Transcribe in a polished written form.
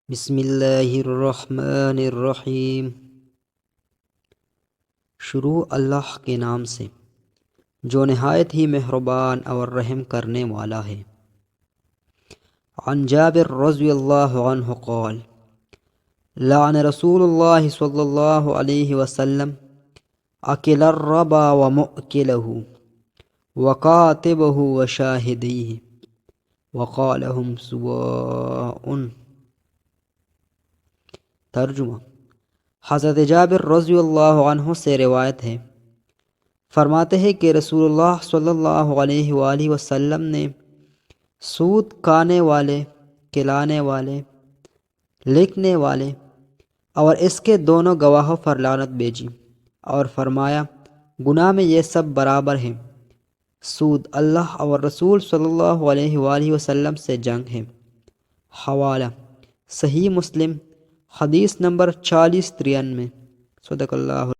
بسم اللہ الرحمن الرحیم۔ شروع اللہ کے نام سے جو نہایت ہی مہربان اور رحم کرنے والا ہے۔ عن جابر رضی اللہ عنہ قال لعن رسول اللہ صلی اللہ علیہ وسلم اکل الربا ومؤکلہ وکاتبہ وشاہدیہ وقال ہم سواء۔ ترجمہ: حضرت جابر رضی اللہ عنہ سے روایت ہے، فرماتے ہیں کہ رسول اللہ صلی اللہ علیہ وآلہ وسلم نے سود کھانے والے، کھلانے والے، لکھنے والے اور اس کے دونوں گواہوں پر لعنت بھیجی اور فرمایا گناہ میں یہ سب برابر ہیں۔ سود اللہ اور رسول صلی اللہ علیہ وآلہ وسلم سے جنگ ہے۔ حوالہ: صحیح مسلم، حدیث نمبر 4093۔ صدق اللہ